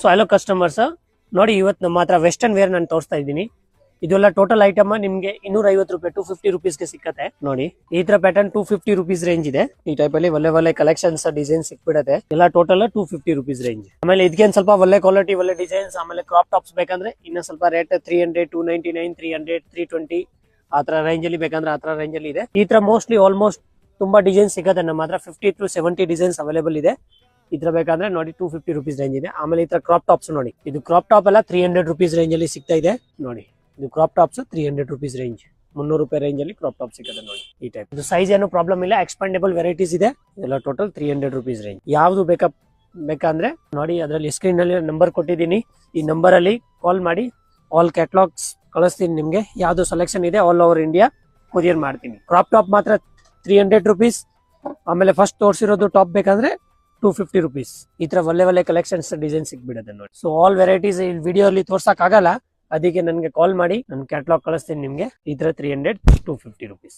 So hello customers, ನೋಡಿ ಇವತ್ತು ನಮ್ಮ ಹತ್ರ ವೆಸ್ಟರ್ನ್ ವೇರ್ ನಾನು ತೋರಿಸ್ತಾ ಇದ್ದೀನಿ. ಇದೆಲ್ಲ ಟೋಟಲ್ ಐಟಮ್ ನಿಮ್ಗೆ 250 ರೂಪಾಯಿ 250 ರುಪೀಸ್ಗೆ ಸಿಕ್ಕತ್ತೆ. ನೋಡಿ ಈ ತರ ಪ್ಯಾಟರ್ನ್ 250 ರುಪೀಸ್ ರೇಂಜ್ ಇದೆ. ಈ ಟೈಪ್ ಅಲ್ಲಿ ಒಳ್ಳೆ ಕಲೆಕ್ಷನ್ಸ್ ಡಿಸೈನ್ ಸಿಕ್ಬಿಡತ್ತೆ. ಎಲ್ಲ ಟೋಟಲ್ 250 ರುಪೀಸ್ ರೇಂಜ್. ಆಮೇಲೆ ಇದಕ್ಕೆ ಸ್ವಲ್ಪ ಒಳ್ಳೆ ಕ್ವಾಲಿಟಿ ಒಳ್ಳೆ ಡಿಸೈನ್ಸ್, ಆಮೇಲೆ ಕ್ರಾಪ್ ಟಾಪ್ಸ್ ಬೇಕಂದ್ರೆ ಇನ್ನ ಸ್ವಲ್ಪ ರೇಟ್ 300 299 300 320 ಆ ತರ ರೇಂಜ್ ಅಲ್ಲಿ ಬೇಕಂದ್ರೆ ಆ ತರ ರೇಂಜ್ ಅಲ್ಲಿ ಇದೆ. ಈ ತರ ಮೋಸ್ಟ್ಲಿ ಆಲ್ಮೋಸ್ಟ್ ತುಂಬಾ ಡಿಸೈನ್ ಸಿಗುತ್ತೆ ನಮ್ಮ ಹತ್ರ. 50 to 70 ಡಿಸೈನ್ಸ್ ಅವೈಲೇಬಲ್ ಇದೆ. ಈ ತರ ಬೇಕಂದ್ರೆ ನೋಡಿ 250 ರುಪೀಸ್ ರೇಂಜ್ ಇದೆ. ಆಮೇಲೆ ಈ ತರ ಕ್ರಾಪ್ ಟಾಪ್ಸ್ ನೋಡಿ, ಇದು ಕ್ರಾಪ್ ಟಾಪ್ ಎಲ್ಲ 300 ರುಪೀಸ್ ರೇಂಜ್ ಅಲ್ಲಿ ಸಿಗ್ತಾ ಇದೆ. ನೋಡಿ ಇದು ಕ್ರಾಪ್ ಟಾಪ್ಸ್ 300 ರುಪೀಸ್ ರೇಂಜ್, 300 ರೂಪಾಯಿ ರೇಂಜ್ ಅಲ್ಲಿ ಕ್ರಾಪ್ ಟಾಪ್ ಸಿಗುತ್ತೆ. ನೋಡಿ ಈ ಟೈಪ್ ಇದು ಸೈಜ್ ಏನು ಪ್ರಾಬ್ಲಮ್ ಇಲ್ಲ, ಎಕ್ಸ್ಪಾಂಡೇಬಲ್ ವೆರೈಟೀಸ್ ಇದೆ. ಇದೆಲ್ಲ ಟೋಟಲ್ 300 ರುಪೀಸ್ ರೇಂಜ್. ಯಾವ್ದು ಬೇಕಂದ್ರೆ ನೋಡಿ ಅದರಲ್ಲಿ ಸ್ಕ್ರೀನ್ ಅಲ್ಲಿ ನಂಬರ್ ಕೊಟ್ಟಿದ್ದೀನಿ. ಈ ನಂಬರ್ ಅಲ್ಲಿ ಕಾಲ್ ಮಾಡಿ ಆಲ್ ಕ್ಯಾಟಲಾಗ್ಸ್ ಕಳಿಸ್ತೀನಿ ನಿಮ್ಗೆ. ಯಾವ್ದು ಸೆಲೆಕ್ಷನ್ ಇದೆ ಆಲ್ ಓವರ್ ಇಂಡಿಯಾ ಕೊರಿಯರ್ ಮಾಡ್ತೀನಿ. ಕ್ರಾಪ್ ಟಾಪ್ ಮಾತ್ರ 300 ರುಪೀಸ್. ಆಮೇಲೆ ಫಸ್ಟ್ ತೋರಿಸಿರೋದು ಟಾಪ್ ಬೇಕಂದ್ರೆ 250 ರುಪೀಸ್. ಈ ತರ ಒಳ್ಳೆ ಕಲೆಕ್ಷನ್ಸ್ ಡಿಸೈನ್ ಸಿಕ್ಬಿಡುತ್ತೆ ನೋಡಿ. ಸೊ ಆಲ್ ವೆರೈಟೀಸ್ ಈ ವಿಡಿಯೋ ಅಲ್ಲಿ ತೋರ್ಸಕ್ ಆಗಲ್ಲ, ಅದಕ್ಕೆ ನನ್ಗೆ ಕಾಲ್ ಮಾಡಿ ನಾನು ಕ್ಯಾಟಲಾಗ್ ಕಳಿಸ್ತೀನಿ ನಿಮ್ಗೆ. ಈ ತರ 300 250 ರುಪೀಸ್.